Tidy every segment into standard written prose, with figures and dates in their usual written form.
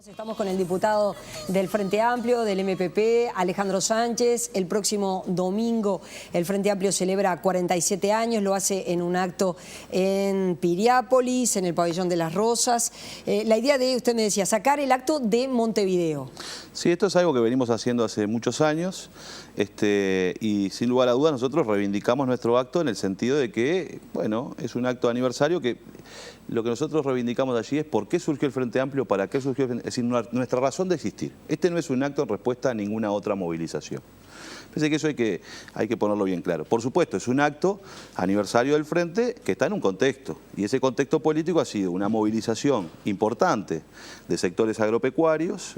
Estamos con el diputado del Frente Amplio, del MPP, Alejandro Sánchez. El próximo domingo el Frente Amplio celebra 47 años, lo hace en un acto en Piriápolis, en el Pabellón de las Rosas. La idea de, usted me decía, sacar el acto de Montevideo. Sí, esto es algo que venimos haciendo hace muchos años y sin lugar a dudas nosotros reivindicamos nuestro acto en el sentido de que, bueno, es un acto de aniversario que lo que nosotros reivindicamos allí es por qué surgió el Frente Amplio, para qué surgió, es decir, nuestra razón de existir. Este no es un acto en respuesta a ninguna otra movilización. Pensé que eso hay que ponerlo bien claro. Por supuesto, es un acto aniversario del Frente que está en un contexto, y ese contexto político ha sido una movilización importante de sectores agropecuarios,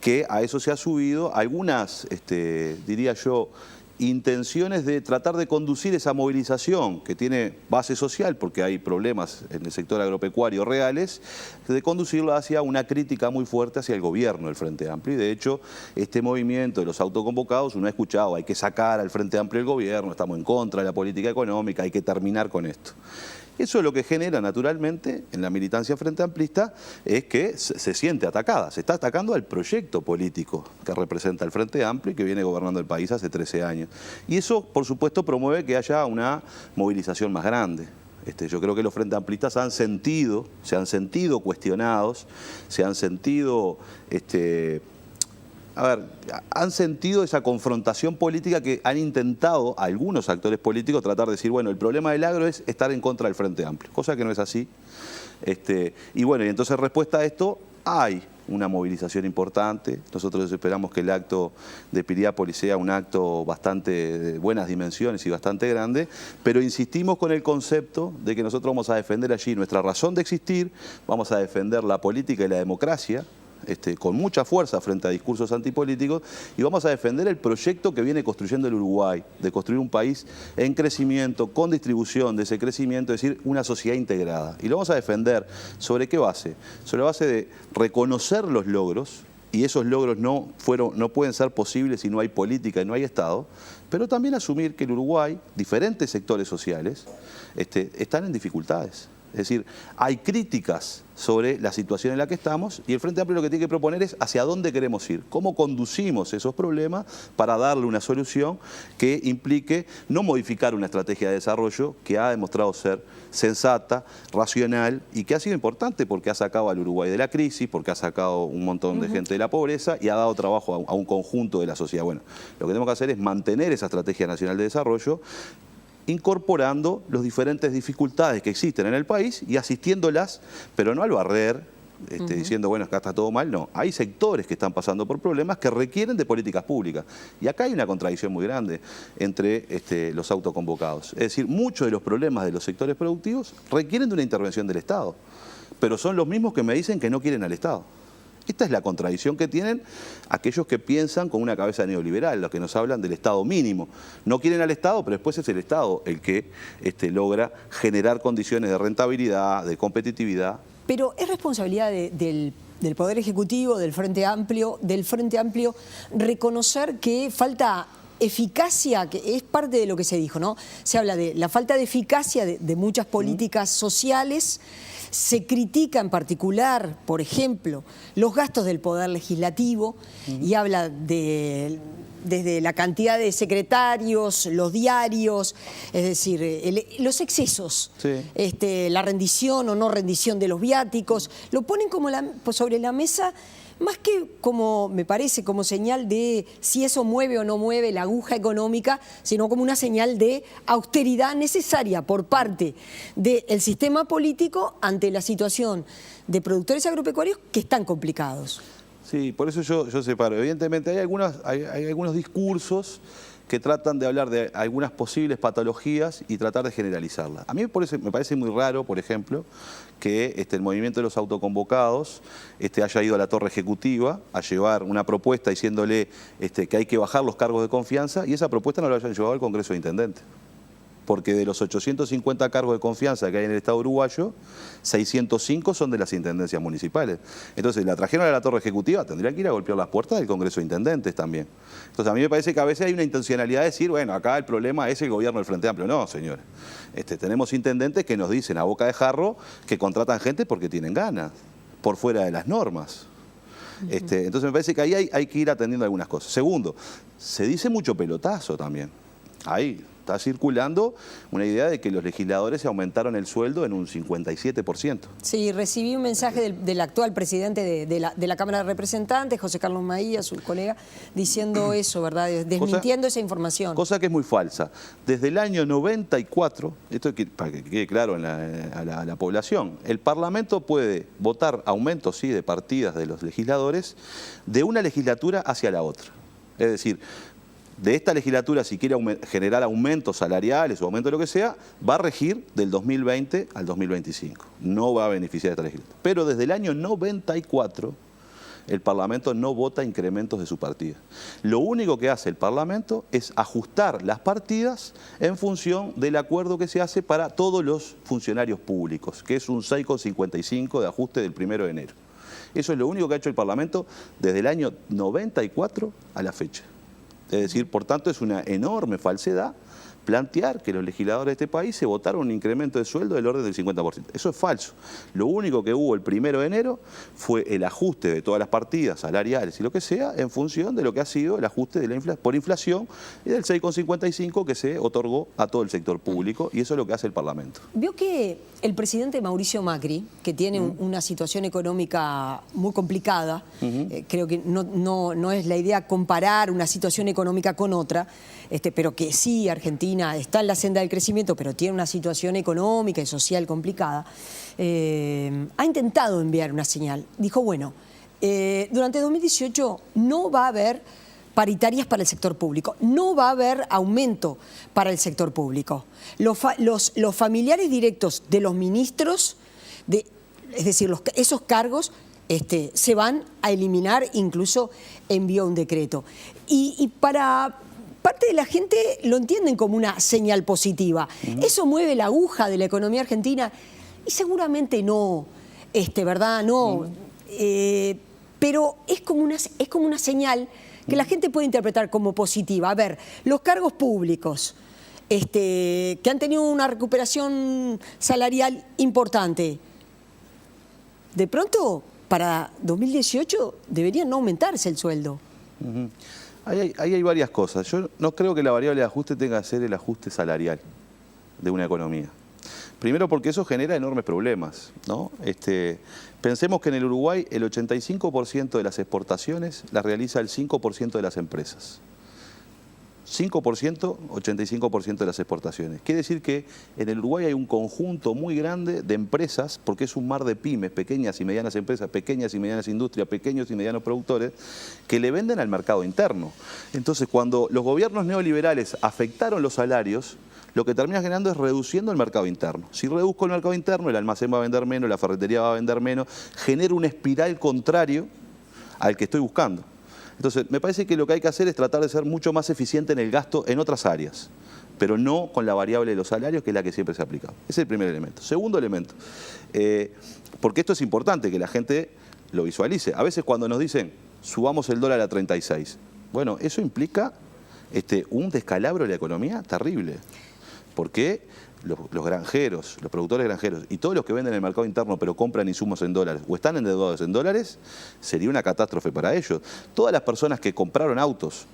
que a eso se ha subido algunas, diría yo, intenciones de tratar de conducir esa movilización que tiene base social, porque hay problemas en el sector agropecuario reales, de conducirla hacia una crítica muy fuerte hacia el gobierno del Frente Amplio. Y de hecho, este movimiento de los autoconvocados, uno ha escuchado, hay que sacar al Frente Amplio del gobierno, estamos en contra de la política económica, hay que terminar con esto. Eso lo que genera naturalmente en la militancia frente amplista es que se siente atacada, se está atacando al proyecto político que representa el Frente Amplio y que viene gobernando el país hace 13 años. Y eso, por supuesto, promueve que haya una movilización más grande. Yo creo que los frente amplistas se han sentido cuestionados, se han sentido... han sentido esa confrontación política que han intentado algunos actores políticos tratar de decir, bueno, el problema del agro es estar en contra del Frente Amplio, cosa que no es así. Y bueno, y entonces en respuesta a esto hay una movilización importante. Nosotros esperamos que el acto de Piriápolis sea un acto bastante de buenas dimensiones y bastante grande, pero insistimos con el concepto de que nosotros vamos a defender allí nuestra razón de existir, vamos a defender la política y la democracia, con mucha fuerza frente a discursos antipolíticos, y vamos a defender el proyecto que viene construyendo el Uruguay, de construir un país en crecimiento, con distribución de ese crecimiento, es decir, una sociedad integrada. Y lo vamos a defender ¿sobre qué base? Sobre la base de reconocer los logros, y esos logros no pueden ser posibles si no hay política y no hay Estado, pero también asumir que el Uruguay, diferentes sectores sociales, están en dificultades. Es decir, hay críticas sobre la situación en la que estamos y el Frente Amplio lo que tiene que proponer es hacia dónde queremos ir, cómo conducimos esos problemas para darle una solución que implique no modificar una estrategia de desarrollo que ha demostrado ser sensata, racional y que ha sido importante porque ha sacado al Uruguay de la crisis, porque ha sacado un montón de gente de la pobreza y ha dado trabajo a un conjunto de la sociedad. Bueno, lo que tenemos que hacer es mantener esa estrategia nacional de desarrollo, incorporando las diferentes dificultades que existen en el país y asistiéndolas, pero no al barrer, diciendo, bueno, acá está todo mal, no. Hay sectores que están pasando por problemas que requieren de políticas públicas. Y acá hay una contradicción muy grande entre los autoconvocados. Es decir, muchos de los problemas de los sectores productivos requieren de una intervención del Estado, pero son los mismos que me dicen que no quieren al Estado. Esta es la contradicción que tienen aquellos que piensan con una cabeza neoliberal, los que nos hablan del Estado mínimo. No quieren al Estado, pero después es el Estado el que logra generar condiciones de rentabilidad, de competitividad. Pero es responsabilidad del Poder Ejecutivo, del Frente Amplio, reconocer que falta eficacia, que es parte de lo que se dijo, ¿no? Se habla de la falta de eficacia de muchas políticas sociales. Se critica en particular, por ejemplo, los gastos del Poder Legislativo y habla desde la cantidad de secretarios, los diarios, es decir, los excesos, la rendición o no rendición de los viáticos, lo ponen como sobre la mesa, más que como, me parece, como señal de si eso mueve o no mueve la aguja económica, sino como una señal de austeridad necesaria por parte del sistema político ante la situación de productores agropecuarios que están complicados. Sí, por eso yo separo. Evidentemente hay algunos discursos que tratan de hablar de algunas posibles patologías y tratar de generalizarlas. A mí me parece muy raro, por ejemplo, que el movimiento de los autoconvocados haya ido a la torre ejecutiva a llevar una propuesta diciéndole que hay que bajar los cargos de confianza y esa propuesta no la hayan llevado al Congreso de Intendentes. Porque de los 850 cargos de confianza que hay en el Estado uruguayo, 605 son de las intendencias municipales. Entonces, la trajeron a la torre ejecutiva, tendrían que ir a golpear las puertas del Congreso de Intendentes también. Entonces, a mí me parece que a veces hay una intencionalidad de decir, bueno, acá el problema es el gobierno del Frente Amplio. No, señores. Tenemos intendentes que nos dicen a boca de jarro que contratan gente porque tienen ganas, por fuera de las normas. Entonces me parece que ahí hay que ir atendiendo algunas cosas. Segundo, se dice mucho pelotazo también. Ahí está circulando una idea de que los legisladores se aumentaron el sueldo en un 57%. Sí, recibí un mensaje del actual presidente de la Cámara de Representantes, José Carlos Maía, su colega, diciendo eso, ¿verdad? Desmintiendo esa información. Cosa que es muy falsa. Desde el año 94, esto para que quede claro a la población, el Parlamento puede votar aumentos, sí, de partidas de los legisladores de una legislatura hacia la otra. Es decir, de esta legislatura, si quiere generar aumentos salariales o aumento de lo que sea, va a regir del 2020 al 2025. No va a beneficiar a esta legislatura. Pero desde el año 94, el Parlamento no vota incrementos de su partida. Lo único que hace el Parlamento es ajustar las partidas en función del acuerdo que se hace para todos los funcionarios públicos, que es un 6,55 de ajuste del 1 de enero. Eso es lo único que ha hecho el Parlamento desde el año 94 a la fecha. Es decir, por tanto, es una enorme falsedad plantear que los legisladores de este país se votaron un incremento de sueldo del orden del 50%. Eso es falso. Lo único que hubo el 1 de enero fue el ajuste de todas las partidas salariales y lo que sea en función de lo que ha sido el ajuste de por inflación y del 6,55 que se otorgó a todo el sector público, y eso es lo que hace el Parlamento. Vio que el presidente Mauricio Macri, que tiene una situación económica muy complicada, creo que no es la idea comparar una situación económica con otra, pero que sí, Argentina está en la senda del crecimiento, pero tiene una situación económica y social complicada, ha intentado enviar una señal. Dijo, bueno, durante 2018 no va a haber paritarias para el sector público, no va a haber aumento para el sector público. Los familiares directos de los ministros, es decir, esos cargos, se van a eliminar, incluso envió un decreto. Y para parte de la gente lo entienden como una señal positiva. Eso mueve la aguja de la economía argentina y seguramente no, ¿verdad? No, pero es como una señal que la gente puede interpretar como positiva. A ver, los cargos públicos que han tenido una recuperación salarial importante, de pronto para 2018 deberían no aumentarse el sueldo. Ahí hay varias cosas. Yo no creo que la variable de ajuste tenga que ser el ajuste salarial de una economía. Primero porque eso genera enormes problemas, ¿no? Pensemos que en el Uruguay el 85% de las exportaciones las realiza el 5% de las empresas. 5%, 85% de las exportaciones. Quiere decir que en el Uruguay hay un conjunto muy grande de empresas, porque es un mar de pymes, pequeñas y medianas empresas, pequeñas y medianas industrias, pequeños y medianos productores, que le venden al mercado interno. Entonces, cuando los gobiernos neoliberales afectaron los salarios, lo que termina generando es reduciendo el mercado interno. Si reduzco el mercado interno, el almacén va a vender menos, la ferretería va a vender menos, genera una espiral contrario al que estoy buscando. Entonces, me parece que lo que hay que hacer es tratar de ser mucho más eficiente en el gasto en otras áreas, pero no con la variable de los salarios, que es la que siempre se ha aplicado. Ese es el primer elemento. Segundo elemento, porque esto es importante que la gente lo visualice. A veces cuando nos dicen, subamos el dólar a 36, bueno, eso implica un descalabro de la economía terrible, porque los granjeros, los productores granjeros y todos los que venden en el mercado interno pero compran insumos en dólares o están endeudados en dólares, sería una catástrofe para ellos. Todas las personas que compraron autos,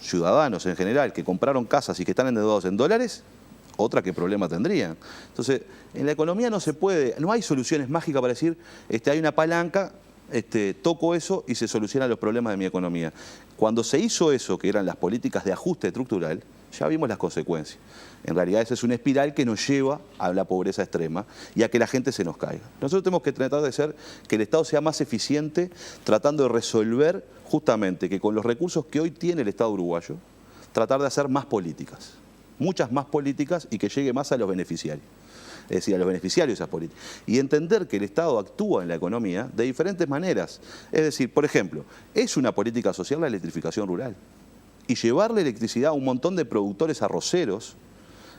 ciudadanos en general, que compraron casas y que están endeudados en dólares, otra que problema tendrían. Entonces, en la economía no hay soluciones mágicas para decir, hay una palanca, toco eso y se solucionan los problemas de mi economía. Cuando se hizo eso, que eran las políticas de ajuste estructural, ya vimos las consecuencias. En realidad esa es una espiral que nos lleva a la pobreza extrema y a que la gente se nos caiga. Nosotros tenemos que tratar de hacer que el Estado sea más eficiente, tratando de resolver justamente que con los recursos que hoy tiene el Estado uruguayo, tratar de hacer más políticas, muchas más políticas, y que llegue más a los beneficiarios. Es decir, a los beneficiarios de esas políticas. Y entender que el Estado actúa en la economía de diferentes maneras. Es decir, por ejemplo, es una política social la electrificación rural. Y llevarle electricidad a un montón de productores arroceros,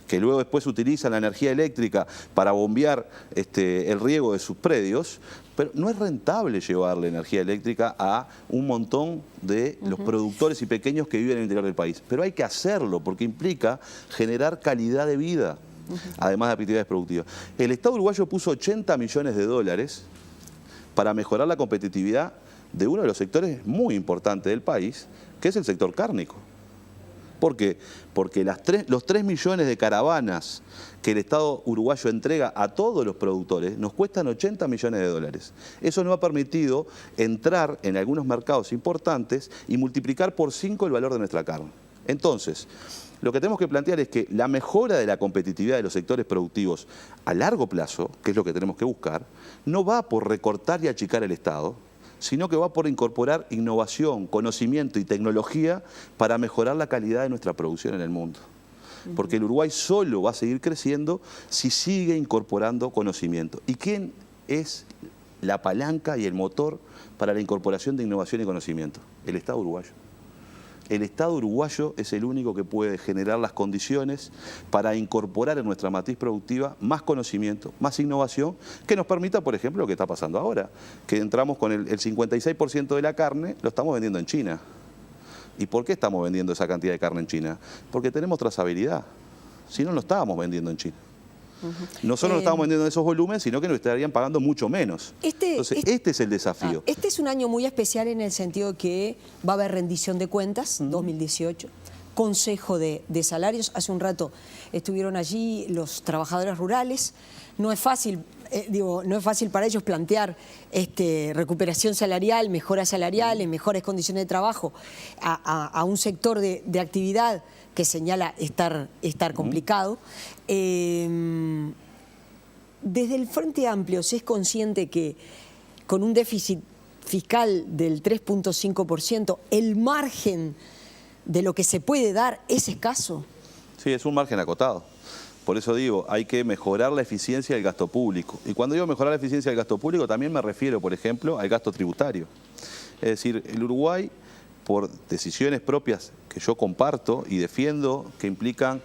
que luego después utilizan la energía eléctrica para bombear el riego de sus predios, pero no es rentable llevarle energía eléctrica a un montón de los productores y pequeños que viven en el interior del país. Pero hay que hacerlo porque implica generar calidad de vida, además de actividades productivas. El Estado uruguayo puso 80 millones de dólares para mejorar la competitividad de uno de los sectores muy importantes del país, que es el sector cárnico. ¿Por qué? Porque los 3 millones de caravanas que el Estado uruguayo entrega a todos los productores nos cuestan 80 millones de dólares. Eso nos ha permitido entrar en algunos mercados importantes y multiplicar por 5 el valor de nuestra carne. Entonces, lo que tenemos que plantear es que la mejora de la competitividad de los sectores productivos a largo plazo, que es lo que tenemos que buscar, no va por recortar y achicar el Estado, sino que va por incorporar innovación, conocimiento y tecnología para mejorar la calidad de nuestra producción en el mundo. Porque el Uruguay solo va a seguir creciendo si sigue incorporando conocimiento. ¿Y quién es la palanca y el motor para la incorporación de innovación y conocimiento? El Estado uruguayo. El Estado uruguayo es el único que puede generar las condiciones para incorporar en nuestra matriz productiva más conocimiento, más innovación, que nos permita, por ejemplo, lo que está pasando ahora, que entramos con el 56% de la carne, lo estamos vendiendo en China. ¿Y por qué estamos vendiendo esa cantidad de carne en China? Porque tenemos trazabilidad. Si no, lo estábamos vendiendo en China. No solo lo estamos vendiendo en esos volúmenes, sino que nos estarían pagando mucho menos. Entonces, este es el desafío. Este es un año muy especial en el sentido que va a haber rendición de cuentas, 2018, consejo de salarios. Hace un rato estuvieron allí los trabajadores rurales. No es fácil, no es fácil para ellos plantear recuperación salarial, mejoras salariales, mejores condiciones de trabajo a un sector de actividad que señala estar complicado. Desde el Frente Amplio se es consciente que con un déficit fiscal del 3.5%, el margen de lo que se puede dar es escaso. Sí, es un margen acotado. Por eso digo, hay que mejorar la eficiencia del gasto público. Y cuando digo mejorar la eficiencia del gasto público, también me refiero, por ejemplo, al gasto tributario. Es decir, el Uruguay, por decisiones propias que yo comparto y defiendo, que implican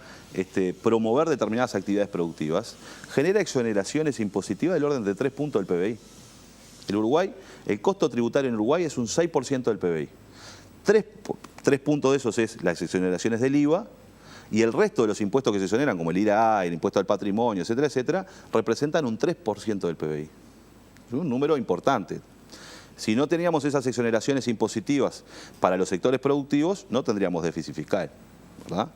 promover determinadas actividades productivas, genera exoneraciones impositivas del orden de 3 puntos del PBI. El costo tributario en Uruguay es un 6% del PBI. 3 puntos de esos es las exoneraciones del IVA, y el resto de los impuestos que se exoneran, como el IRA, el impuesto al patrimonio, etcétera, etcétera, representan un 3% del PBI. Es un número importante. Si no teníamos esas exoneraciones impositivas para los sectores productivos, no tendríamos déficit fiscal, ¿verdad?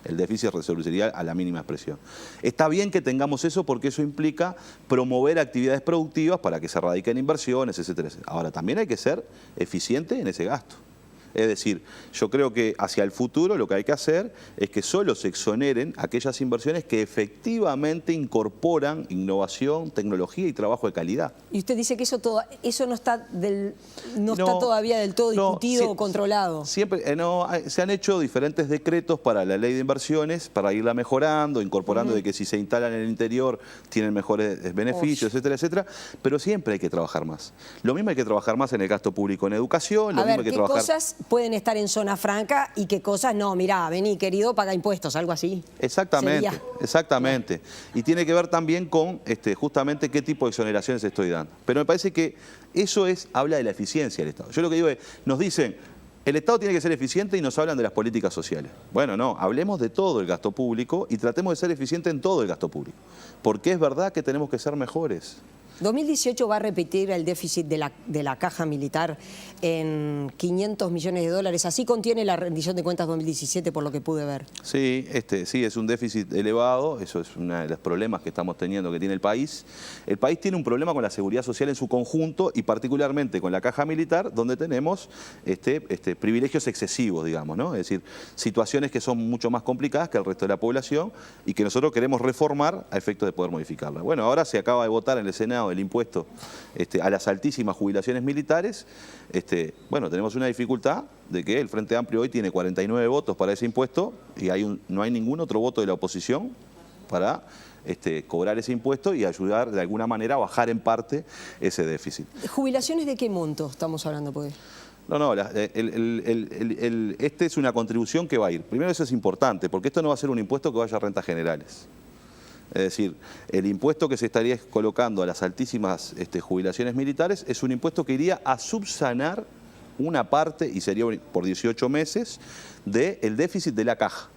El déficit reduciría a la mínima expresión. Está bien que tengamos eso porque eso implica promover actividades productivas para que se radiquen inversiones, etcétera, etcétera. Ahora, también hay que ser eficiente en ese gasto. Es decir, yo creo que hacia el futuro lo que hay que hacer es que solo se exoneren aquellas inversiones que efectivamente incorporan innovación, tecnología y trabajo de calidad. Y usted dice que eso no está todavía del todo discutido o controlado. Siempre, se han hecho diferentes decretos para la ley de inversiones, para irla mejorando, incorporando de que si se instalan en el interior tienen mejores beneficios, etcétera, etcétera. Pero siempre hay que trabajar más. Lo mismo hay que trabajar más en el gasto público en educación, lo mismo hay que trabajar... Cosas pueden estar en zona franca y qué cosas no, mirá, vení querido, paga impuestos, algo así. Exactamente, exactamente. Y tiene que ver también con justamente qué tipo de exoneraciones estoy dando. Pero me parece que eso habla de la eficiencia del Estado. Yo lo que digo es, nos dicen, el Estado tiene que ser eficiente y nos hablan de las políticas sociales. Bueno, no, hablemos de todo el gasto público y tratemos de ser eficientes en todo el gasto público. Porque es verdad que tenemos que ser mejores. 2018 va a repetir el déficit de la caja militar en 500 millones de dólares. Así contiene la rendición de cuentas 2017, por lo que pude ver. Sí, sí, es un déficit elevado. Eso es uno de los problemas que estamos teniendo, que tiene el país. El país tiene un problema con la seguridad social en su conjunto y particularmente con la caja militar, donde tenemos privilegios excesivos, digamos, ¿no? Es decir, situaciones que son mucho más complicadas que el resto de la población y que nosotros queremos reformar a efectos de poder modificarla. Bueno, ahora se acaba de votar en el Senado el impuesto a las altísimas jubilaciones militares. Bueno, tenemos una dificultad de que el Frente Amplio hoy tiene 49 votos para ese impuesto y no hay ningún otro voto de la oposición para cobrar ese impuesto y ayudar de alguna manera a bajar en parte ese déficit. ¿Jubilaciones de qué monto estamos hablando, pues? No, es una contribución que va a ir. Primero, eso es importante, porque esto no va a ser un impuesto que vaya a rentas generales. Es decir, el impuesto que se estaría colocando a las altísimas jubilaciones militares es un impuesto que iría a subsanar una parte, y sería por 18 meses, del déficit de la caja.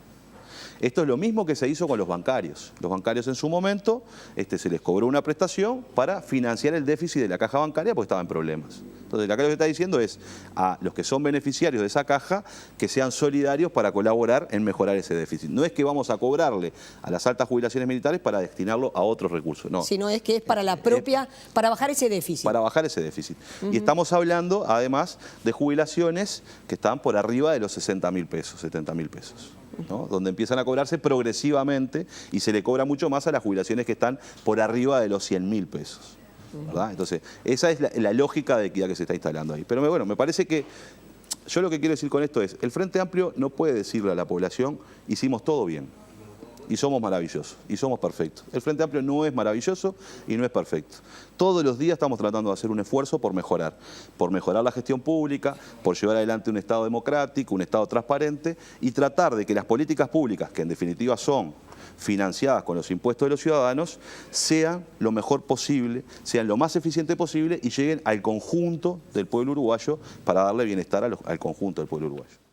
Esto es lo mismo que se hizo con los bancarios. Los bancarios en su momento se les cobró una prestación para financiar el déficit de la caja bancaria porque estaba en problemas. Entonces, acá lo que está diciendo es a los que son beneficiarios de esa caja que sean solidarios para colaborar en mejorar ese déficit. No es que vamos a cobrarle a las altas jubilaciones militares para destinarlo a otros recursos, no. Sino es que es para la propia, para bajar ese déficit. Para bajar ese déficit. Y estamos hablando, además, de jubilaciones que están por arriba de los 60.000 pesos, 70.000 pesos. ¿no? Donde empiezan a cobrarse progresivamente y se le cobra mucho más a las jubilaciones que están por arriba de los 100.000 pesos. ¿verdad? Entonces, esa es la lógica de equidad que se está instalando ahí. Pero bueno, me parece que yo lo que quiero decir con esto es, el Frente Amplio no puede decirle a la población, hicimos todo bien, y somos maravillosos, y somos perfectos. El Frente Amplio no es maravilloso y no es perfecto. Todos los días estamos tratando de hacer un esfuerzo por mejorar la gestión pública, por llevar adelante un Estado democrático, un Estado transparente, y tratar de que las políticas públicas, que en definitiva son financiadas con los impuestos de los ciudadanos, sean lo mejor posible, sean lo más eficiente posible y lleguen al conjunto del pueblo uruguayo para darle bienestar al conjunto del pueblo uruguayo.